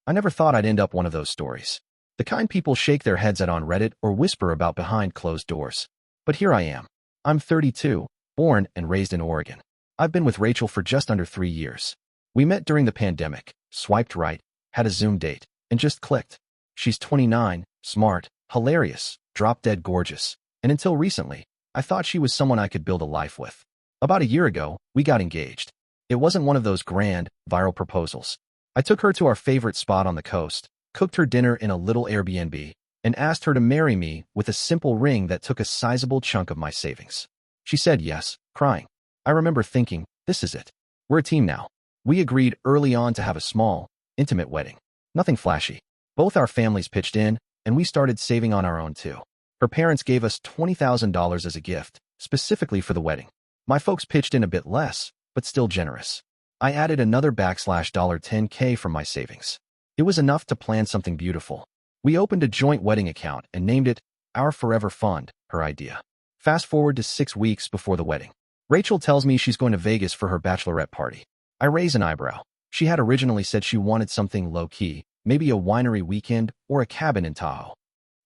I never thought I'd end up one of those stories. The kind people shake their heads at on Reddit or whisper about behind closed doors. But here I am. I'm 32, born and raised in Oregon. I've been with Rachel for just under 3 years. We met during the pandemic, swiped right, had a Zoom date, and just clicked. She's 29, smart, hilarious, drop-dead gorgeous, and until recently, I thought she was someone I could build a life with. About a year ago, we got engaged. It wasn't one of those grand, viral proposals. I took her to our favorite spot on the coast, cooked her dinner in a little Airbnb, and asked her to marry me with a simple ring that took a sizable chunk of my savings. She said yes, crying. I remember thinking, this is it. We're a team now. We agreed early on to have a small, intimate wedding. Nothing flashy. Both our families pitched in, and we started saving on our own too. Her parents gave us $20,000 as a gift, specifically for the wedding. My folks pitched in a bit less, but still generous. I added another $10K from my savings. It was enough to plan something beautiful. We opened a joint wedding account and named it Our Forever Fund, her idea. Fast forward to 6 weeks before the wedding. Rachel tells me she's going to Vegas for her bachelorette party. I raise an eyebrow. She had originally said she wanted something low-key, maybe a winery weekend or a cabin in Tahoe.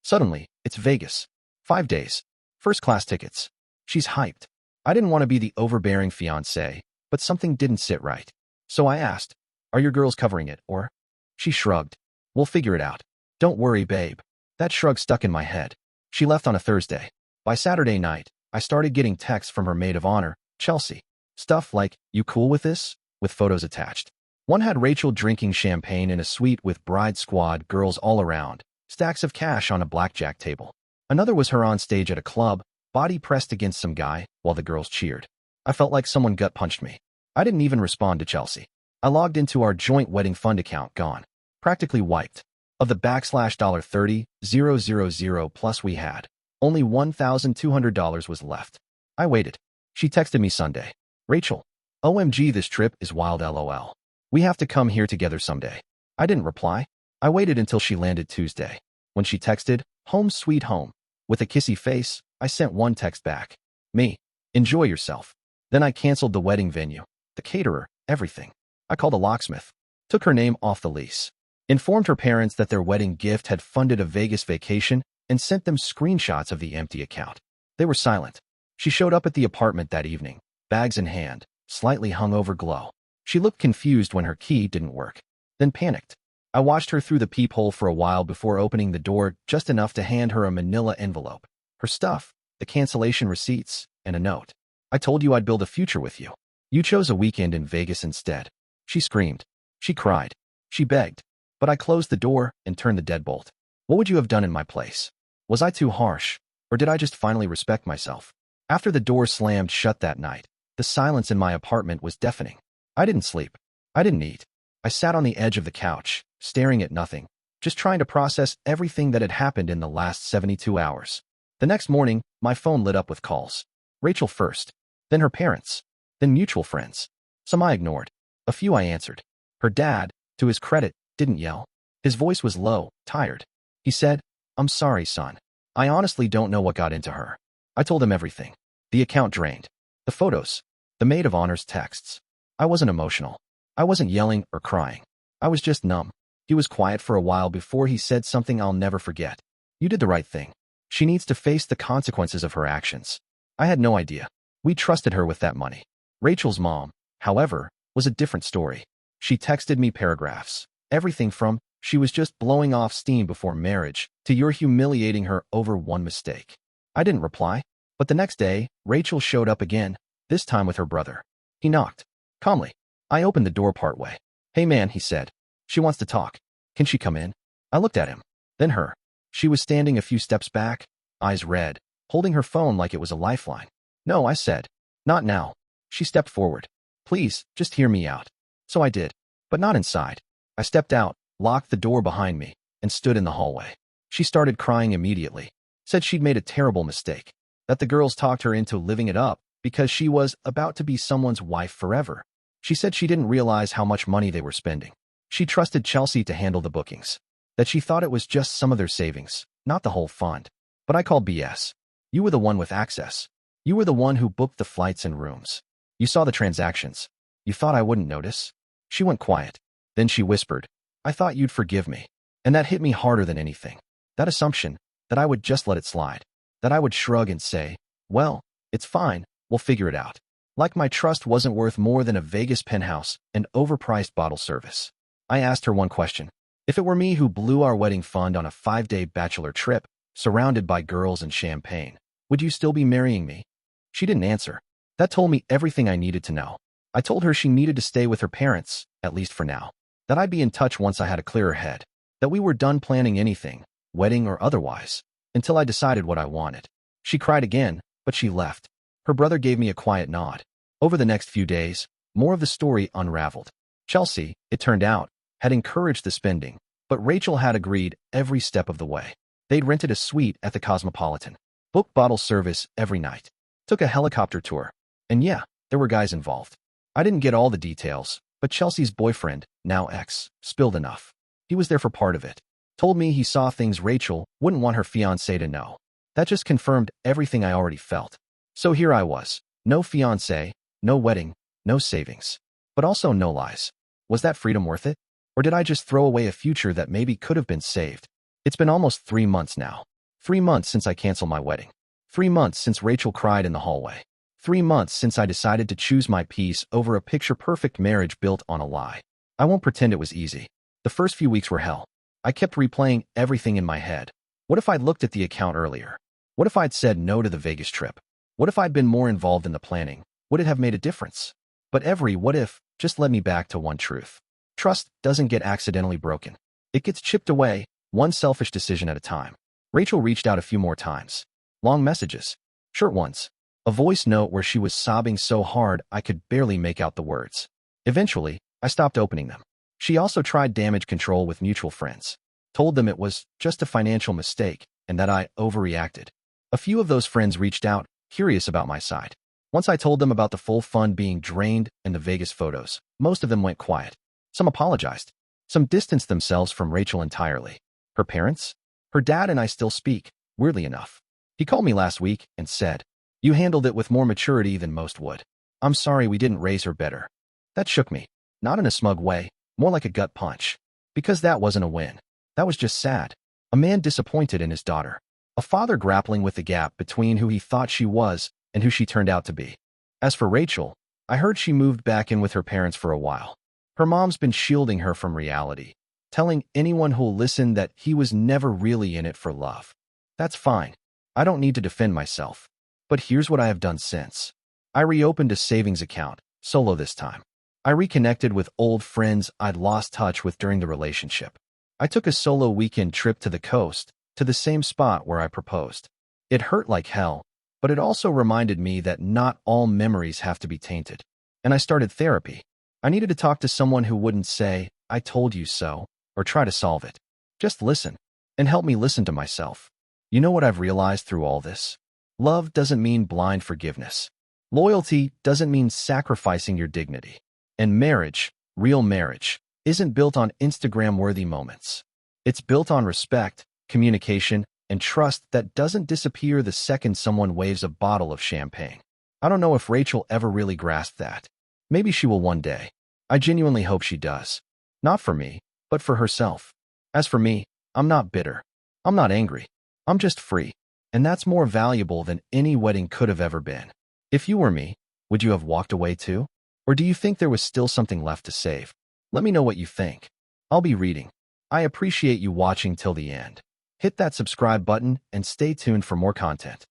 Suddenly, it's Vegas. 5 days. First-class tickets. She's hyped. I didn't want to be the overbearing fiancé, but something didn't sit right. So I asked, are your girls covering it, or? She shrugged. We'll figure it out. Don't worry, babe. That shrug stuck in my head. She left on a Thursday. By Saturday night, I started getting texts from her maid of honor, Chelsea. Stuff like, you cool with this? With photos attached. One had Rachel drinking champagne in a suite with bride squad girls all around, stacks of cash on a blackjack table. Another was her on stage at a club, body pressed against some guy, while the girls cheered. I felt like someone gut punched me. I didn't even respond to Chelsea. I logged into our joint wedding fund account, gone. Practically wiped. Of the $30,000 plus we had, only $1,200 was left. I waited. She texted me Sunday. Rachel, OMG, this trip is wild, LOL. We have to come here together someday. I didn't reply. I waited until she landed Tuesday. When she texted, home sweet home, with a kissy face, I sent one text back. Me. Enjoy yourself. Then I canceled the wedding venue, the caterer, everything. I called a locksmith. Took her name off the lease. Informed her parents that their wedding gift had funded a Vegas vacation and sent them screenshots of the empty account. They were silent. She showed up at the apartment that evening, bags in hand, slightly hungover glow. She looked confused when her key didn't work, then panicked. I watched her through the peephole for a while before opening the door just enough to hand her a manila envelope. Her stuff, the cancellation receipts, and a note. I told you I'd build a future with you. You chose a weekend in Vegas instead. She screamed. She cried. She begged. But I closed the door and turned the deadbolt. What would you have done in my place? Was I too harsh, or did I just finally respect myself? After the door slammed shut that night, the silence in my apartment was deafening. I didn't sleep. I didn't eat. I sat on the edge of the couch, staring at nothing, just trying to process everything that had happened in the last 72 hours. The next morning, my phone lit up with calls. Rachel first, then her parents, then mutual friends. Some I ignored. A few I answered. Her dad, to his credit, didn't yell. His voice was low, tired. He said, I'm sorry, son. I honestly don't know what got into her. I told him everything. The account drained. The photos. The maid of honor's texts. I wasn't emotional. I wasn't yelling or crying. I was just numb. He was quiet for a while before he said something I'll never forget. You did the right thing. She needs to face the consequences of her actions. I had no idea. We trusted her with that money. Rachel's mom, however, was a different story. She texted me paragraphs. Everything from, she was just blowing off steam before marriage, to you're humiliating her over one mistake. I didn't reply. But the next day, Rachel showed up again, this time with her brother. He knocked. Calmly. I opened the door partway. Hey man, he said. She wants to talk. Can she come in? I looked at him. Then her. She was standing a few steps back, eyes red, holding her phone like it was a lifeline. No, I said. Not now. She stepped forward. Please, just hear me out. So I did. But not inside. I stepped out, locked the door behind me, and stood in the hallway. She started crying immediately. Said she'd made a terrible mistake. That the girls talked her into living it up because she was about to be someone's wife forever. She said she didn't realize how much money they were spending. She trusted Chelsea to handle the bookings. That she thought it was just some of their savings, not the whole fund. But I called BS. You were the one with access. You were the one who booked the flights and rooms. You saw the transactions. You thought I wouldn't notice? She went quiet. Then she whispered, I thought you'd forgive me. And that hit me harder than anything. That assumption, that I would just let it slide. That I would shrug and say, well, it's fine, we'll figure it out. Like my trust wasn't worth more than a Vegas penthouse and overpriced bottle service. I asked her one question. If it were me who blew our wedding fund on a 5-day bachelor trip, surrounded by girls and champagne, would you still be marrying me? She didn't answer. That told me everything I needed to know. I told her she needed to stay with her parents, at least for now. That I'd be in touch once I had a clearer head. That we were done planning anything, wedding or otherwise, until I decided what I wanted. She cried again, but she left. Her brother gave me a quiet nod. Over the next few days, more of the story unraveled. Chelsea, it turned out, had encouraged the spending, but Rachel had agreed every step of the way. They'd rented a suite at the Cosmopolitan, booked bottle service every night, took a helicopter tour, and yeah, there were guys involved. I didn't get all the details, but Chelsea's boyfriend, now ex, spilled enough. He was there for part of it. Told me he saw things Rachel wouldn't want her fiancé to know. That just confirmed everything I already felt. So here I was. No fiancé, no wedding, no savings. But also no lies. Was that freedom worth it? Or did I just throw away a future that maybe could have been saved? It's been almost 3 months now. 3 months since I canceled my wedding. 3 months since Rachel cried in the hallway. 3 months since I decided to choose my peace over a picture-perfect marriage built on a lie. I won't pretend it was easy. The first few weeks were hell. I kept replaying everything in my head. What if I'd looked at the account earlier? What if I'd said no to the Vegas trip? What if I'd been more involved in the planning? Would it have made a difference? But every what if just led me back to one truth. Trust doesn't get accidentally broken. It gets chipped away, one selfish decision at a time. Rachel reached out a few more times. Long messages. Short ones. A voice note where she was sobbing so hard I could barely make out the words. Eventually, I stopped opening them. She also tried damage control with mutual friends. Told them it was just a financial mistake and that I overreacted. A few of those friends reached out, curious about my side. Once I told them about the full fund being drained and the Vegas photos, most of them went quiet. Some apologized. Some distanced themselves from Rachel entirely. Her parents? Her dad and I still speak, weirdly enough. He called me last week and said, "You handled it with more maturity than most would. I'm sorry we didn't raise her better." That shook me. Not in a smug way, more like a gut punch. Because that wasn't a win. That was just sad. A man disappointed in his daughter. A father grappling with the gap between who he thought she was and who she turned out to be. As for Rachel, I heard she moved back in with her parents for a while. Her mom's been shielding her from reality, telling anyone who'll listen that he was never really in it for love. That's fine. I don't need to defend myself. But here's what I have done since. I reopened a savings account, solo this time. I reconnected with old friends I'd lost touch with during the relationship. I took a solo weekend trip to the coast, to the same spot where I proposed. It hurt like hell, but it also reminded me that not all memories have to be tainted. And I started therapy. I needed to talk to someone who wouldn't say, "I told you so," or try to solve it. Just listen, and help me listen to myself. You know what I've realized through all this? Love doesn't mean blind forgiveness. Loyalty doesn't mean sacrificing your dignity. And marriage, real marriage, isn't built on Instagram-worthy moments. It's built on respect, communication, and trust that doesn't disappear the second someone waves a bottle of champagne. I don't know if Rachel ever really grasped that. Maybe she will one day. I genuinely hope she does. Not for me, but for herself. As for me, I'm not bitter. I'm not angry. I'm just free. And that's more valuable than any wedding could have ever been. If you were me, would you have walked away too? Or do you think there was still something left to save? Let me know what you think. I'll be reading. I appreciate you watching till the end. Hit that subscribe button and stay tuned for more content.